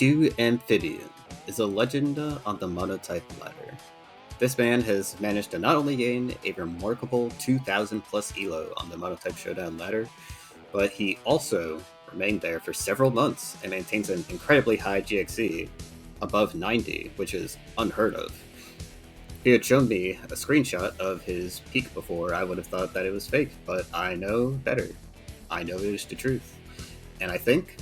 Dieu Amphibien is a legend on the Monotype ladder. This man has managed to not only gain a remarkable 2000 plus elo on the Monotype Showdown ladder, but he also remained there for several months and maintains an incredibly high GXE, above 90, which is unheard of. If he had shown me a screenshot of his peak before, I would have thought that it was fake, but I know better. I know it is the truth. And I think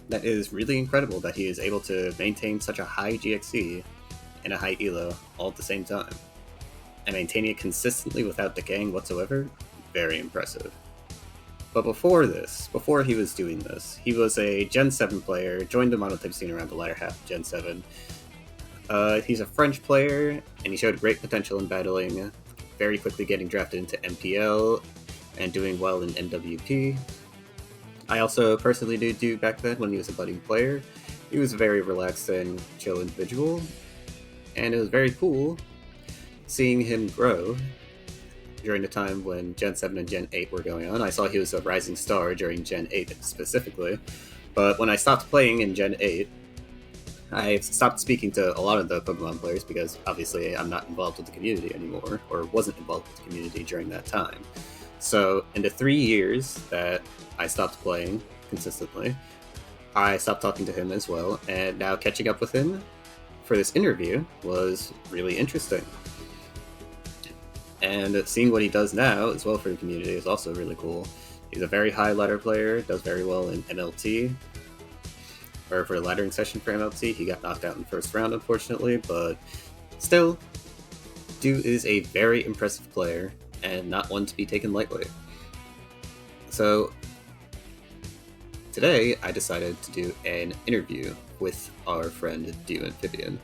that is really incredible that he is able to maintain such a high GXE and a high elo all at the same time. And maintaining it consistently without decaying whatsoever, very impressive. But before he was doing this, he was a Gen 7 player, joined the Monotype scene around the latter half of Gen 7. He's a French player, and he showed great potential in battling, very quickly getting drafted into MPL, and doing well in NWP. I also personally knew Dieu back then when he was a budding player. He was a very relaxed and chill individual, and it was very cool seeing him grow during the time when Gen 7 and Gen 8 were going on. I saw he was a rising star during Gen 8 specifically, but when I stopped playing in Gen 8, I stopped speaking to a lot of the Pokemon players because obviously I'm not involved with the community anymore, or wasn't involved with the community during that time. So in the 3 years that I stopped playing consistently, I stopped talking to him as well, and now catching up with him for this interview was really interesting. And seeing what he does now as well for the community is also really cool. He's a very high ladder player, does very well in MLT, or for a laddering session for MLT. He got knocked out in the first round, unfortunately, but still, Dieu is a very impressive player and not one to be taken lightly. So today, I decided to do an interview with our friend Dieu Amphibien.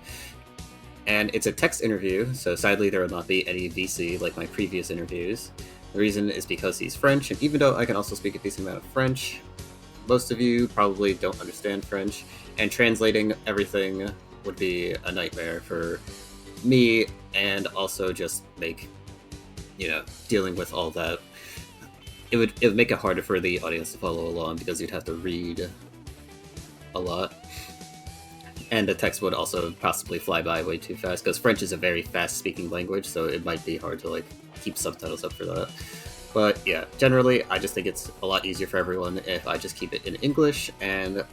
And it's a text interview, so sadly there will not be any VC like my previous interviews. The reason is because he's French, and even though I can also speak a decent amount of French, most of you probably don't understand French, and translating everything would be a nightmare for me, and also just make, dealing with all that, it would make it harder for the audience to follow along because you'd have to read a lot. And the text would also possibly fly by way too fast, because French is a very fast-speaking language, so it might be hard to keep subtitles up for that. But yeah, generally, I just think it's a lot easier for everyone if I just keep it in English and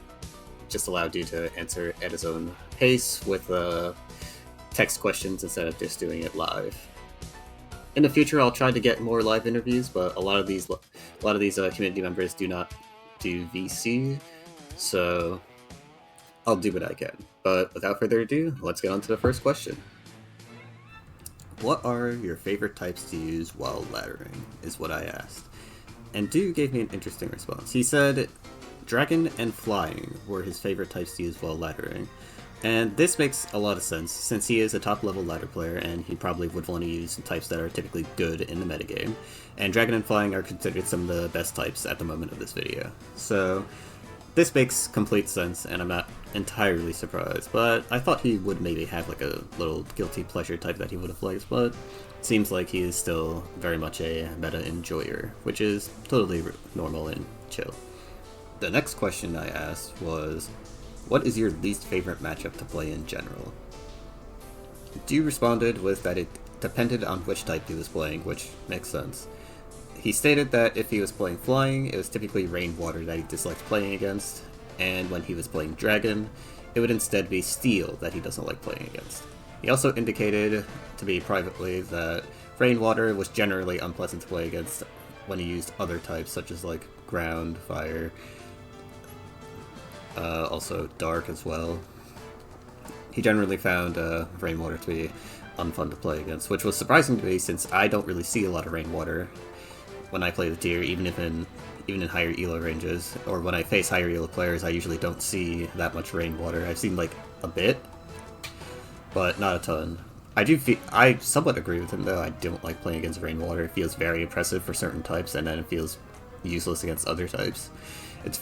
just allow Dieu to answer at his own pace with text questions instead of just doing it live. In the future, I'll try to get more live interviews, but a lot of these community members do not do VC, so I'll do what I can. But without further ado, let's get on to the first question. What are your favorite types to use while laddering, is what I asked. And Dieu gave me an interesting response. He said Dragon and Flying were his favorite types to use while laddering. And this makes a lot of sense, since he is a top-level ladder player, and he probably would want to use types that are typically good in the metagame. And Dragon and Flying are considered some of the best types at the moment of this video. So this makes complete sense, and I'm not entirely surprised, but I thought he would maybe have a little guilty pleasure type that he would have liked, but it seems like he is still very much a meta enjoyer, which is totally normal and chill. The next question I asked was, what is your least favorite matchup to play in general? Dieu responded with that it depended on which type he was playing, which makes sense. He stated that if he was playing Flying, it was typically Rainwater that he disliked playing against, and when he was playing Dragon, it would instead be Steel that he doesn't like playing against. He also indicated to me privately that Rainwater was generally unpleasant to play against when he used other types such as Ground, Fire, also Dark as well. He generally found Rainwater to be unfun to play against, which was surprising to me since I don't really see a lot of Rainwater when I play with Dieu, even in higher elo ranges, or when I face higher elo players, I usually don't see that much Rainwater. I've seen a bit, but not a ton. I somewhat agree with him though. I don't like playing against Rainwater. It feels very impressive for certain types, and then it feels useless against other types. I'd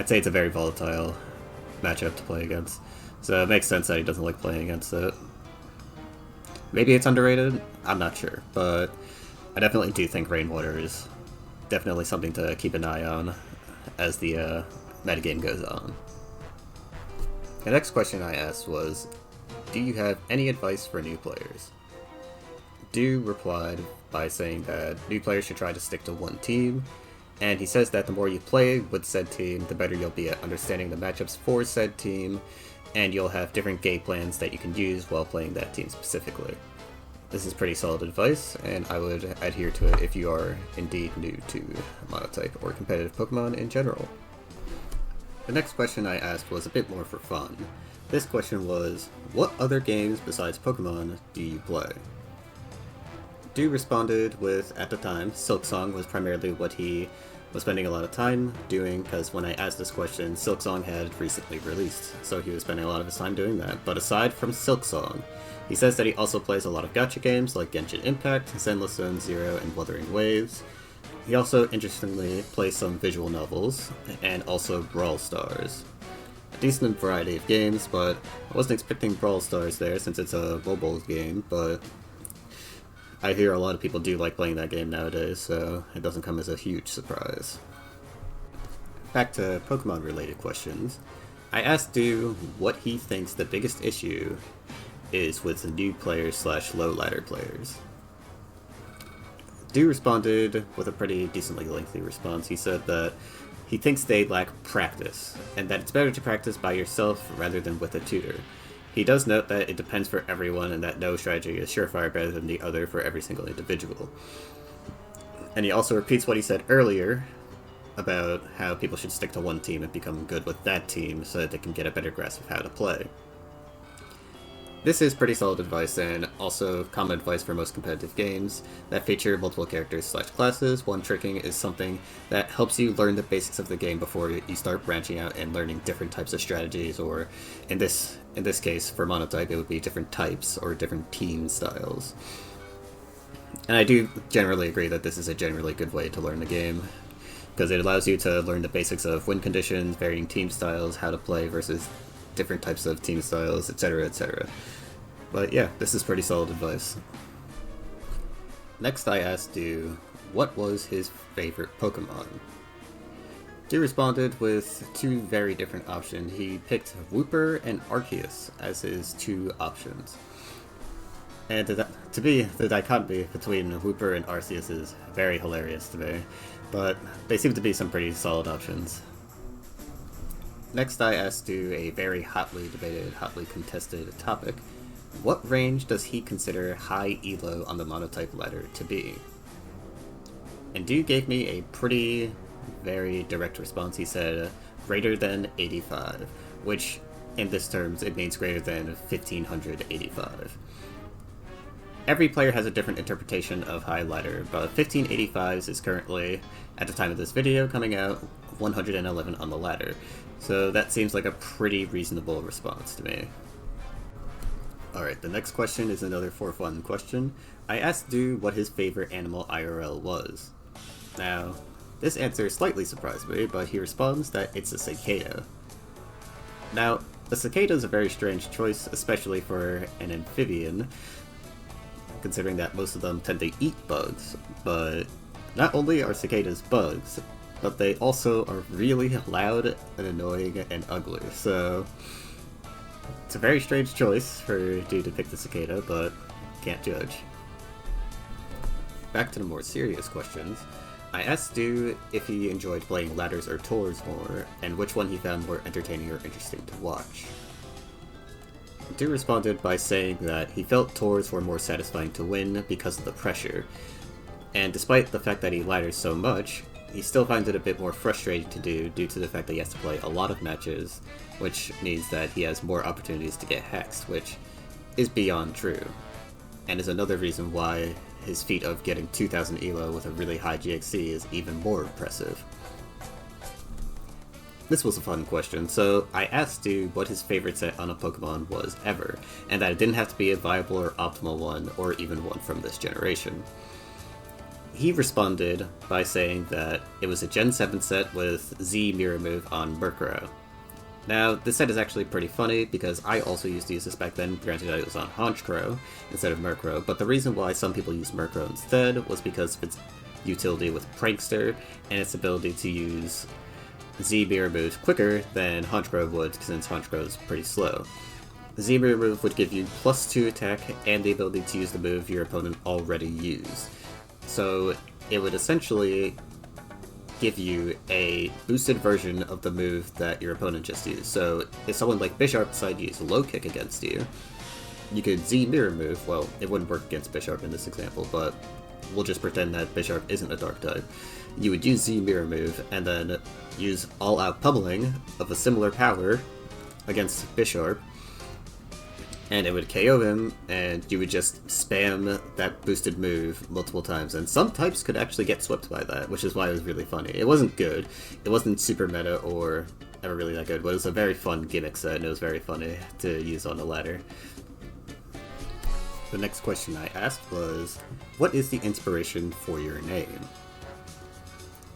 say it's a very volatile matchup to play against, so it makes sense that he doesn't like playing against it. Maybe it's underrated, I'm not sure, but I definitely do think Rainwater is definitely something to keep an eye on as the metagame goes on. The next question I asked was, do you have any advice for new players? Dieu replied by saying that new players should try to stick to one team, and he says that the more you play with said team, the better you'll be at understanding the matchups for said team, and you'll have different game plans that you can use while playing that team specifically. This is pretty solid advice, and I would adhere to it if you are indeed new to Monotype or competitive Pokemon in general. The next question I asked was a bit more for fun. This question was, what other games besides Pokemon do you play? Dieu responded with, at the time, Silksong was primarily what he was spending a lot of time doing, because when I asked this question, Silksong had recently released, so he was spending a lot of his time doing that. But aside from Silksong, he says that he also plays a lot of gacha games like Genshin Impact, Zenless Zone Zero, and Wuthering Waves. He also, interestingly, plays some visual novels, and also Brawl Stars. A decent variety of games, but I wasn't expecting Brawl Stars there since it's a mobile game, but I hear a lot of people do like playing that game nowadays, so it doesn't come as a huge surprise. Back to Pokemon related questions. I asked Dieu what he thinks the biggest issue is with the new players slash low ladder players. Dieu responded with a pretty decently lengthy response. He said that he thinks they lack practice, and that it's better to practice by yourself rather than with a tutor. He does note that it depends for everyone and that no strategy is surefire better than the other for every single individual. And he also repeats what he said earlier about how people should stick to one team and become good with that team so that they can get a better grasp of how to play. This is pretty solid advice, and also common advice for most competitive games that feature multiple characters slash classes. One tricking is something that helps you learn the basics of the game before you start branching out and learning different types of strategies, or in this case, for Monotype, it would be different types or different team styles. And I do generally agree that this is a generally good way to learn the game, because it allows you to learn the basics of win conditions, varying team styles, how to play versus different types of team styles, etc., etc. But yeah, this is pretty solid advice. Next I asked Dieu what was his favorite Pokemon. Dieu responded with two very different options. He picked Wooper and Arceus as his two options. And to me, the dichotomy between Wooper and Arceus is very hilarious to me, but they seem to be some pretty solid options. Next I asked Dieu a very hotly debated, hotly contested topic. What range does he consider high elo on the Monotype ladder to be? And Dieu gave me a pretty, very direct response. He said greater than 85, which in this terms it means greater than 1585. Every player has a different interpretation of high ladder, but 1585s is currently, at the time of this video coming out, 111 on the ladder. So that seems like a pretty reasonable response to me. Alright, the next question is another for fun question. I asked Dieu what his favorite animal IRL was. Now, this answer slightly surprised me, but he responds that it's a cicada. Now, a cicada is a very strange choice, especially for an amphibian, considering that most of them tend to eat bugs, but not only are cicadas bugs, but they also are really loud and annoying and ugly, so it's a very strange choice for Dieu to pick the cicada, but can't judge. Back to the more serious questions. I asked Dieu if he enjoyed playing ladders or tours more, and which one he found more entertaining or interesting to watch. Dieu responded by saying that he felt tours were more satisfying to win because of the pressure, and despite the fact that he ladders so much, he still finds it a bit more frustrating to do due to the fact that he has to play a lot of matches, which means that he has more opportunities to get hexed, which is beyond true, and is another reason why his feat of getting 2000 elo with a really high GXC is even more impressive. This was a fun question, so I asked Dieu what his favorite set on a Pokemon was ever, and that it didn't have to be a viable or optimal one, or even one from this generation. He responded by saying that it was a Gen 7 set with Z Mirror Move on Murkrow. Now, this set is actually pretty funny, because I also used to use this back then, granted it was on Honchkrow instead of Murkrow, but the reason why some people use Murkrow instead was because of its utility with Prankster, and its ability to use Z mirror move quicker than Honchkrow would, since Honchkrow is pretty slow. Z mirror move would give you +2 attack and the ability to use the move your opponent already used. So it would essentially give you a boosted version of the move that your opponent just used. So if someone like Bisharp decided to use low kick against you, you could Z mirror move. Well, it wouldn't work against Bisharp in this example, but we'll just pretend that Bisharp isn't a dark type. You would use Z mirror move and then use all out pummeling of a similar power against Bisharp, and it would KO him, and you would just spam that boosted move multiple times. And some types could actually get swept by that, which is why it was really funny. It wasn't good, it wasn't super meta or ever really that good, but it was a very fun gimmick set, and it was very funny to use on the ladder. The next question I asked was, what is the inspiration for your name?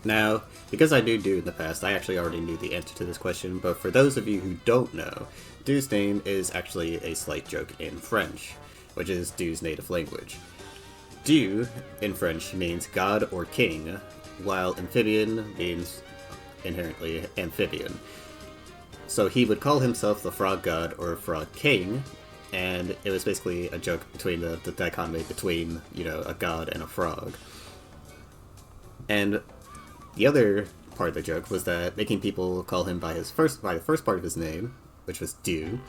Now, because I knew Dieu in the past, I actually already knew the answer to this question, but for those of you who don't know, Dieu's name is actually a slight joke in French, which is Dieu's native language. Dieu, in French, means god or king, while Amphibien means inherently amphibian. So he would call himself the frog god or frog king, and it was basically a joke between the dichotomy between, you know, a god and a frog. And the other part of the joke was that making people call him by the first part of his name, which was Dieu,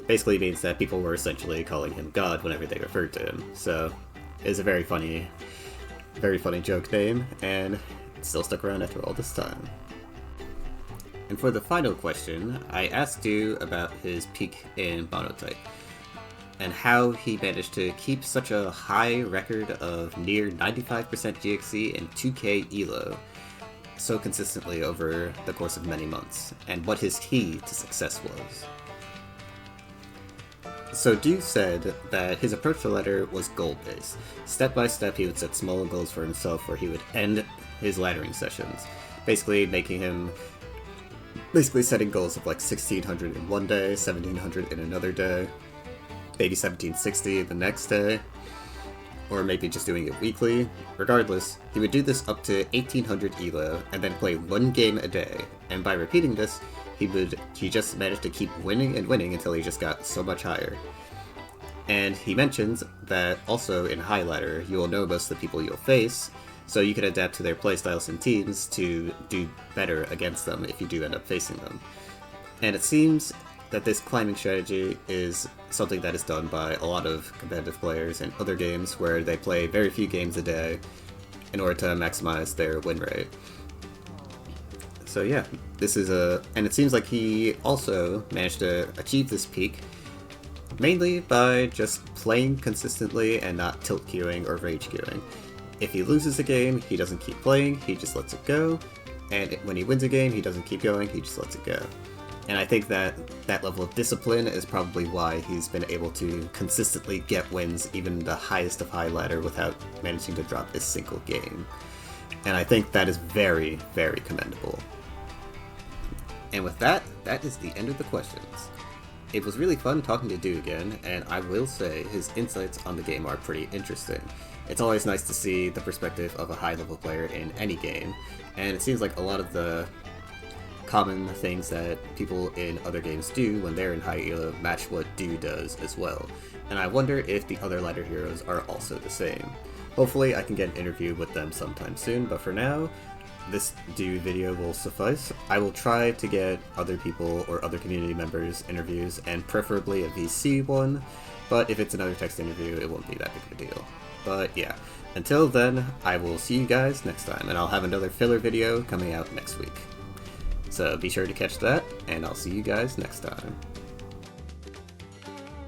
basically means that people were essentially calling him God whenever they referred to him. So it was a very funny joke name, and it still stuck around after all this time. And for the final question, I asked Dieu about his peak in Monotype, and how he managed to keep such a high record of near 95% GXC and 2k ELO so consistently over the course of many months, and what his key to success was. So Dieu said that his approach to the ladder was goal-based. Step by step he would set small goals for himself where he would end his laddering sessions, basically setting goals of like 1600 in one day, 1700 in another day, maybe 1760 the next day, or maybe just doing it weekly. Regardless, he would do this up to 1800 ELO and then play one game a day, and by repeating this, he just managed to keep winning and winning until he just got so much higher. And he mentions that also in high ladder, you will know most of the people you'll face, so you can adapt to their playstyles and teams to do better against them if you do end up facing them. And it seems that this climbing strategy is something that is done by a lot of competitive players in other games where they play very few games a day in order to maximize their win rate. So yeah, and it seems like he also managed to achieve this peak mainly by just playing consistently and not tilt queuing or rage queuing. If he loses a game, he doesn't keep playing, he just lets it go, and when he wins a game, he doesn't keep going, he just lets it go. And I think that that level of discipline is probably why he's been able to consistently get wins even the highest of high ladder without managing to drop a single game. And I think that is very, very commendable. And with that, that is the end of the questions. It was really fun talking to Dieu again, and I will say his insights on the game are pretty interesting. It's always nice to see the perspective of a high-level player in any game, and it seems like a lot of the common things that people in other games do when they're in high elo match what Dieu does as well. And I wonder if the other ladder heroes are also the same. Hopefully I can get an interview with them sometime soon, but for now, this Dieu video will suffice. I will try to get other people or other community members interviews, and preferably a VC one, but if it's another text interview, it won't be that big of a deal. But yeah, until then, I will see you guys next time, and I'll have another filler video coming out next week. So be sure to catch that, and I'll see you guys next time.